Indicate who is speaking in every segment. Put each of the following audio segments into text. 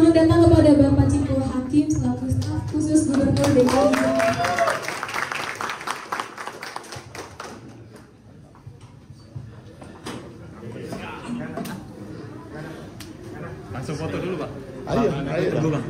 Speaker 1: Selamat datang kepada Bapak Ciko Hakim selaku staf khusus Gubernur DKI Jakarta.
Speaker 2: Langsung foto dulu, Pak.
Speaker 3: Ayo
Speaker 2: dulu, Bang.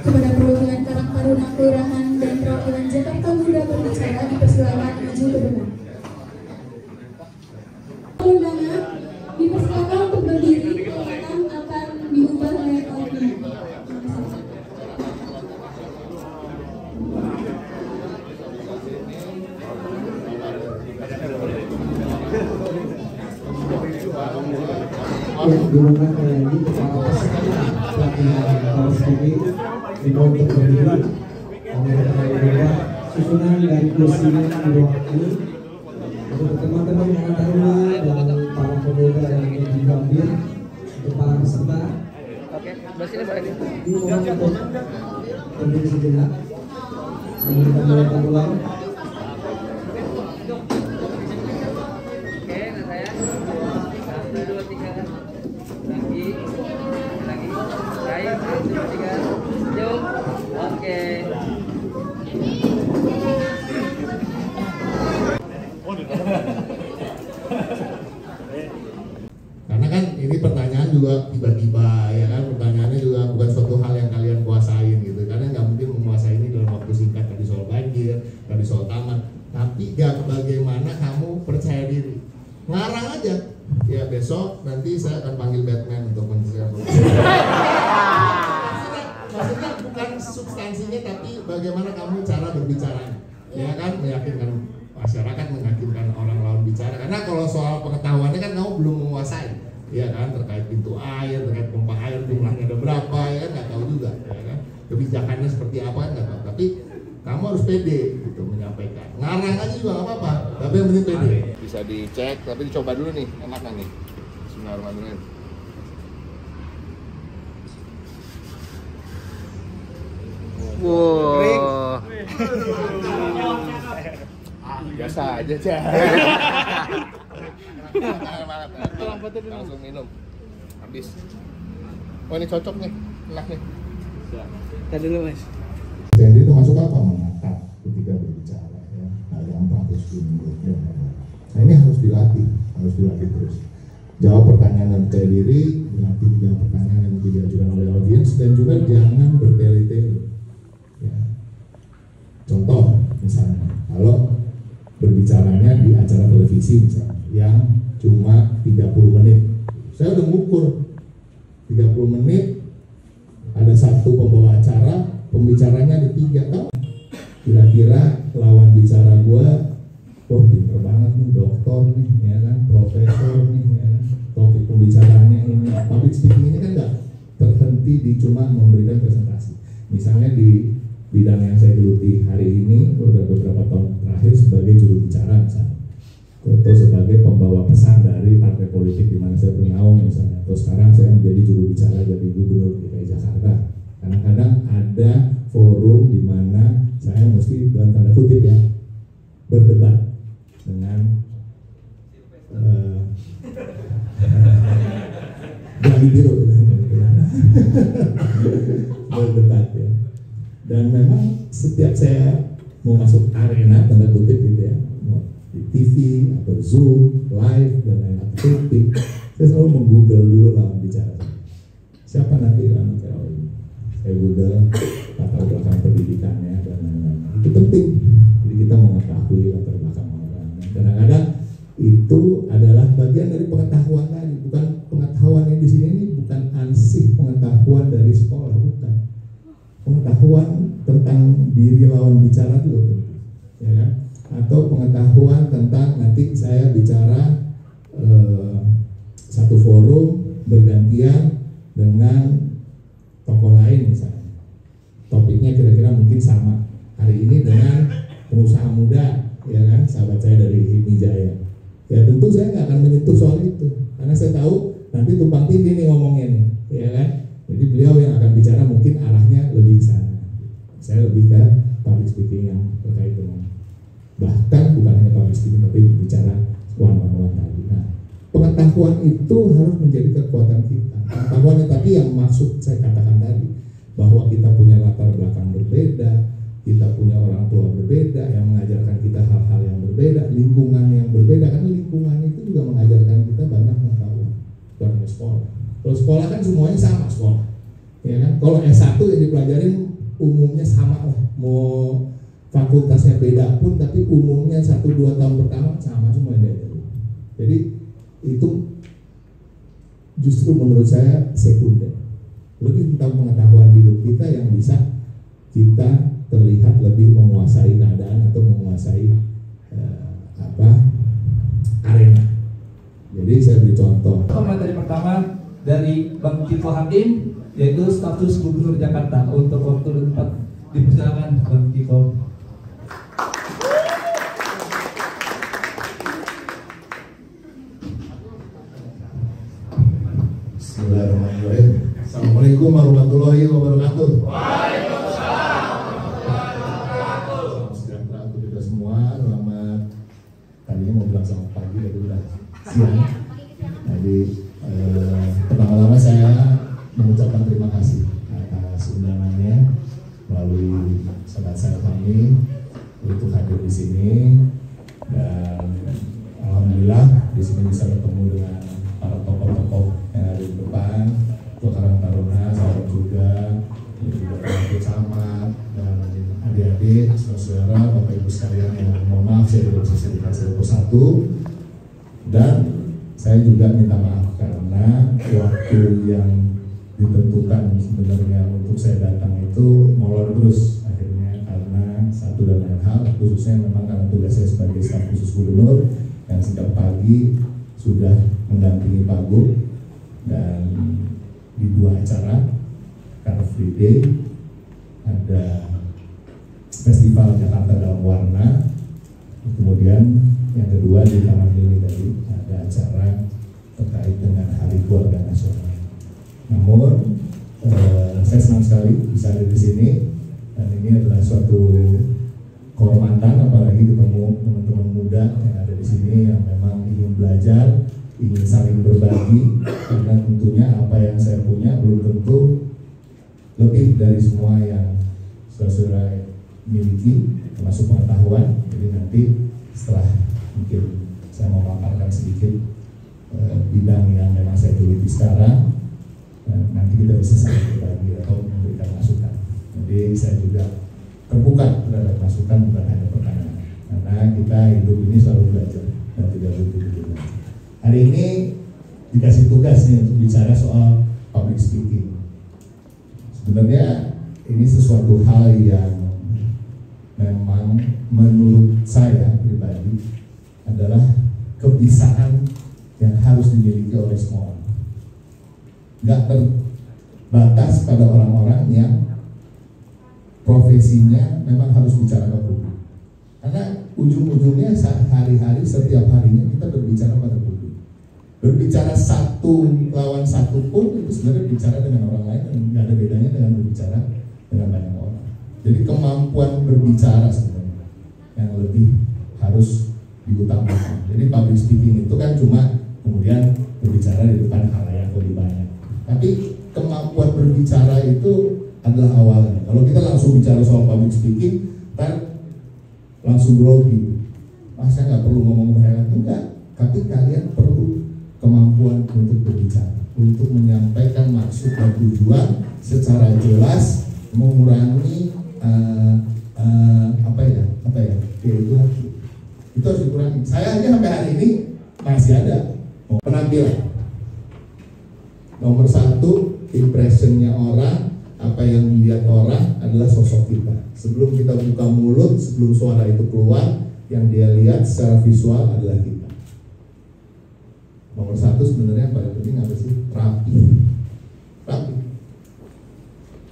Speaker 1: Kepada perwakilan Karang Taruna Kelurahan dan perwakilan Jakarta Muda berbicara dipersilakan maju ke depan. Undangan dipersilakan untuk berdiri, kegiatan akan diubah oleh PowerPoint.
Speaker 4: Gubernur ini kepala pelatihan Polres TV dibawa untuk berdiri oleh susunan dari kursi diwakili untuk teman-teman yang taruna dan para pemuda yang ingin hadir untuk para peserta.
Speaker 5: Oke, bersini Pak Edi.
Speaker 4: Dimohon untuk berdiri sejenak sebelum kita mulai ulang.
Speaker 5: Oke, nah saya 1, 2, 3 lagi, baik 1, 2, 3 senyum. Oke.
Speaker 3: Karena kan ini pertanyaan juga tiba-tiba ya kan, pertanyaannya juga bukan suatu hal yang kalian kuasain gitu. Karena nggak mungkin menguasai ini dalam waktu singkat, tadi soal banjir, tadi soal taman. Tapi bagaimana kamu percaya diri, ngarang aja. Ya besok nanti saya akan panggil Batman untuk menyelesaikan maksudnya bukan substansinya, tapi bagaimana kamu cara berbicara, ya kan, meyakinkan masyarakat, meyakinkan orang lawan bicara. Karena kalau soal pengetahuannya kan kamu belum menguasai, ya kan, terkait pintu air, terkait pompa air jumlahnya ada berapa, ya kan, nggak tahu juga, ya kan, kebijakannya seperti apa kan nggak tahu. Tapi kamu harus pede gitu menyampaikan. Ngarang aja juga nggak apa-apa, tapi yang penting pede. Bisa dicek, tapi dicoba dulu nih, enak kan nih. Bismillahirrahmanirrahim.
Speaker 5: Wow.
Speaker 3: Biasa aja cah. Langsung minum. Habis. Oh ini cocok nih, enak nih.
Speaker 5: Tadi dulu Mas.
Speaker 3: Jadi itu masuk apa? Menatap ketika berbicara ya. Nah, gampang terus ya. Nah ini harus dilatih terus. Jawab pertanyaan dan percaya diri, dilatih jawab pertanyaan yang diajukan oleh audiens, dan juga jangan bertele-tele. Ya. Contoh misalnya, kalau berbicaranya di acara televisi misalnya, yang cuma 30 menit, saya udah ngukur 30 menit, ada satu pembawa acara, pembicaranya ada 3, tau? Kira-kira lawan bicara gua, oh pinter banget nih, dokter nih, ya kan, profesor nih, ya kan, topik pembicaranya ini, public speaking ini kan nggak terhenti di cuma memberikan presentasi. Misalnya di bidang yang saya geluti hari ini, udah beberapa tahun terakhir sebagai juru bicara misalnya, atau sebagai pembawa pesan dari partai politik di mana saya bernaung misalnya, atau sekarang saya menjadi juru bicara dari Gubernur DKI Jakarta. Kadang-kadang ada forum di mana saya mesti dalam tanda kutip ya berdebat dengan bagi biru berdebat ya. Dan memang setiap saya mau masuk arena tanda kutip gitu ya, mau di TV atau Zoom, live dan lain-lain, saya selalu meng-google dulu lawan bicara. Siapa nanti lawan bicara ini? Saya google latar belakang pendidikannya dan lain-lain. Itu penting. Jadi kita mengetahui latar belakang orang. Kadang-kadang itu adalah bagian dari pengetahuan tadi, bukan pengetahuan yang di sini ini bukan ansih pengetahuan dari sekolah, bukan. Pengetahuan tentang diri lawan bicara itu penting, ya kan? Atau pengetahuan tentang nanti saya bicara satu forum bergantian dengan tokoh lain misalnya. Topiknya kira-kira mungkin sama. Hari ini dengan pengusaha muda, ya kan, sahabat saya dari Hipmi Jaya. Ya tentu saya nggak akan menyentuh soal itu, karena saya tahu nanti tumpang tindih nih ngomongnya nih, ya kan. Jadi beliau yang akan bicara mungkin arahnya lebih ke sana. Saya lebih ke public speaking yang terkait dengan, bahkan bukan hanya public speaking tapi bicara one-on-one tadi. Nah, pengetahuan itu harus menjadi kekuatan kita. Pengetahuannya tadi yang maksud saya katakan tadi, bahwa kita punya latar belakang berbeda, kita punya orang tua berbeda yang mengajarkan kita hal-hal yang berbeda, lingkungan yang berbeda, karena lingkungan itu juga mengajarkan kita banyak pengetahuan. Bukan hanya sekolah. Kalau sekolah kan semuanya sama sekolah, ya kan? Kalau S1 yang dipelajarin umumnya sama lah, mau fakultasnya beda pun, tapi umumnya 1-2 tahun pertama sama semua yang diajarin. Jadi itu justru menurut saya sekunder. Lebih tentang pengetahuan hidup kita yang bisa kita terlihat lebih menguasai keadaan atau menguasai arena. Jadi saya beri contoh.
Speaker 4: Materi pertama dari Bang Tito Hakim, yaitu status Gubernur Jakarta. Untuk waktu dan tempat dipersilakan Bang Tito.
Speaker 3: Bismillahirrahmanirrahim. Assalamualaikum warahmatullahi wabarakatuh. Sejahtera untuk kita semua. Selamat, tadinya mau bilang selamat pagi tapi udah siang. Jadi pertama-tama saya mengucapkan terima kasih atas undangannya melalui sahabat saya kami untuk hadir di sini, dan alhamdulillah di sini bisa bertemu dengan para tokoh-tokoh yang ada di depan, Ketua Karang Taruna, sahabat juga Pak Camat dan adik-adik, saudara, Bapak Ibu sekalian yang mohon maaf saya tidak bisa dikasih satu, dan saya juga minta maaf karena waktu yang ditentukan sebenarnya untuk saya datang itu molor terus akhirnya, karena satu dan lain hal, khususnya memang karena tugas saya sebagai staf khusus gubernur yang sejak pagi sudah mendampingi Pak Gub, dan di 2 acara, Car Free Day, ada Festival Jakarta Dalam Warna, kemudian yang kedua di Taman Mini tadi ada acara terkait dengan Hari Keluarga Nasional. Namun saya senang sekali bisa ada di sini, dan ini adalah suatu kehormatan, apalagi ketemu teman-teman muda yang ada di sini yang memang ingin belajar, ingin saling berbagi, karena tentunya apa yang saya punya belum tentu lebih dari semua yang saudara-saudara miliki, termasuk pengetahuan. Jadi nanti setelah mungkin saya mau memaparkan sedikit bidang yang memang saya teliti sekarang, nanti kita bisa saling berbagi atau memberikan masukan. Jadi saya juga terbuka terhadap masukan, bukan hanya pertanyaan, karena kita hidup ini selalu belajar dan tidak berhenti. Hari ini dikasih tugas nih untuk bicara soal public speaking. Sebenarnya ini sesuatu hal yang memang menurut saya pribadi adalah kebiasaan yang harus dimiliki oleh semua orang. Nggak terbatas pada orang-orang yang profesinya memang harus bicara ke publik. Karena ujung-ujungnya sehari-hari, setiap harinya kita berbicara pada publik. Berbicara satu lawan satu pun itu sebenarnya bicara dengan orang lain, dan nggak ada bedanya dengan berbicara dengan banyak orang. Jadi kemampuan berbicara sebenarnya yang lebih harus diutamakan. Jadi public speaking itu kan cuma kemudian berbicara di depan khalayak lebih banyak. Tapi kemampuan berbicara itu adalah awalnya. Kalau kita langsung bicara soal public speaking, ntar langsung grogi. Saya nggak perlu ngomong banyak, enggak. Tapi kalian perlu kemampuan untuk berbicara, untuk menyampaikan maksud dan tujuan secara jelas, mengurangi itu harus dikurangi. Saya aja sampai hari ini masih ada penampilan. Nomor 1, impressionnya orang, apa yang dilihat orang adalah sosok kita. Sebelum kita buka mulut, sebelum suara itu keluar, yang dia lihat secara visual adalah kita. Nomor satu sebenarnya yang paling penting apa sih? Rapi.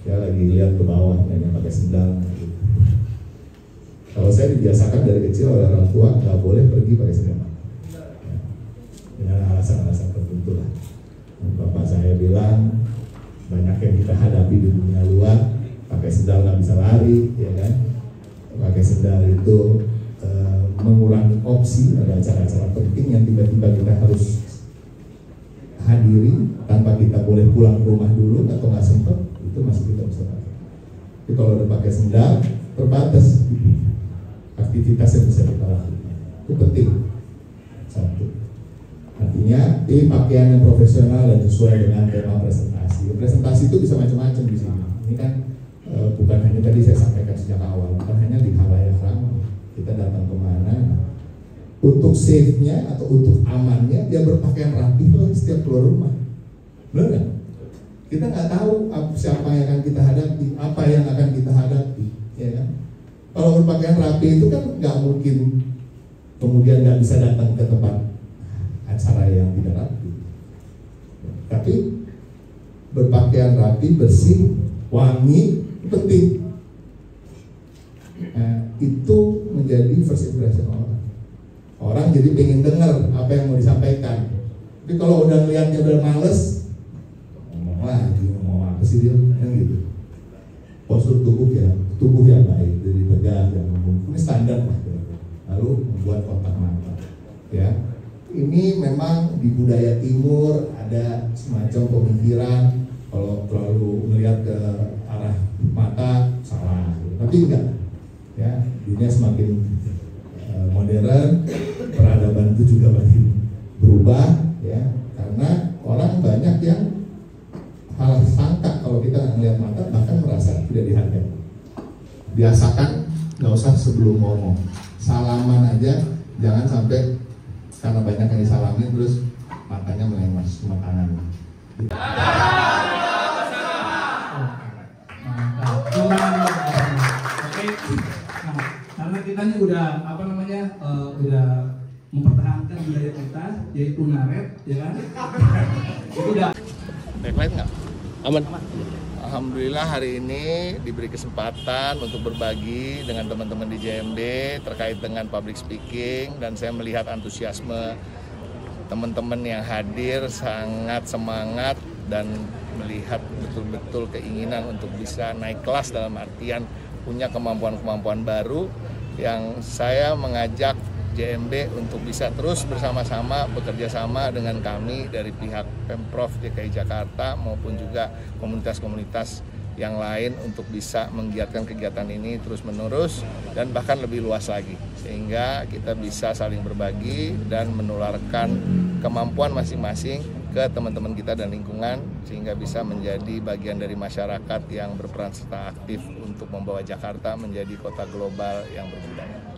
Speaker 3: Ya lagi lihat ke bawah, hanya pakai sendal. Gitu. Kalau saya dibiasakan dari kecil oleh orang tua nggak boleh pergi pakai sendal. Ya. Dengan alasan-alasan tertentu lah. Bapak saya bilang banyak yang kita hadapi di dunia luar, pakai sendal nggak bisa lari, ya kan? Pakai sendal itu mengurangi opsi, ada acara-acara penting yang tiba-tiba kita harus hadiri tanpa kita boleh pulang ke rumah dulu atau nggak sempat, itu masih kita bisa pakai. Tapi kalau udah pakai sendal terbatas aktivitas yang bisa kita lakukan, itu penting. Satu, artinya ini pakaian yang profesional dan sesuai dengan tema presentasi. Presentasi itu bisa macam-macam di sini. Ini kan bukan hanya tadi saya sampaikan sejak awal, bukan hanya di khalayak ramai. Kita datang kemana, untuk safe-nya atau untuk amannya dia berpakaian rapi lah setiap keluar rumah. Benar kan? Kita nggak tahu siapa yang akan kita hadapi, apa yang akan kita hadapi, ya kan? Kalau berpakaian rapi itu kan nggak mungkin kemudian nggak bisa datang ke tempat acara yang tidak rapi. Tapi berpakaian rapi, bersih, wangi itu penting. Itu menjadi first impression orang. Orang jadi pengen dengar apa yang mau disampaikan. Tapi kalau udah ngeliatnya udah males, ngomong apa sih dia, kan gitu. Postur tubuh yang baik, dari tegak dan membungkuk, ini standar lah. Lalu membuat kotak mata, ya. Ini memang di budaya timur ada semacam pemikiran kalau terlalu melihat ke arah mata salah, tapi enggak. Ya, dunia semakin modern, peradaban itu juga makin berubah, ya, karena orang banyak yang salah sangka kalau kita melihat mata, bahkan merasa tidak dihargai. Biasakan, nggak usah sebelum ngomong, salaman aja, jangan sampai karena banyak yang disalamin terus matanya melengos ke makanan.
Speaker 6: Karena kita ini udah udah mempertahankan budaya kita, yaitu ngaret, ya kan? Itu udah.
Speaker 2: Backlight nggak? Aman.
Speaker 7: Alhamdulillah hari ini diberi kesempatan untuk berbagi dengan teman-teman di JMD terkait dengan public speaking, dan saya melihat antusiasme teman-teman yang hadir sangat semangat dan melihat betul-betul keinginan untuk bisa naik kelas dalam artian punya kemampuan-kemampuan baru, yang saya mengajak JMD untuk bisa terus bersama-sama bekerja sama dengan kami dari pihak Pemprov DKI Jakarta maupun juga komunitas-komunitas yang lain untuk bisa menggiatkan kegiatan ini terus-menerus dan bahkan lebih luas lagi, sehingga kita bisa saling berbagi dan menularkan kemampuan masing-masing ke teman-teman kita dan lingkungan, sehingga bisa menjadi bagian dari masyarakat yang berperan serta aktif untuk membawa Jakarta menjadi kota global yang berbudaya.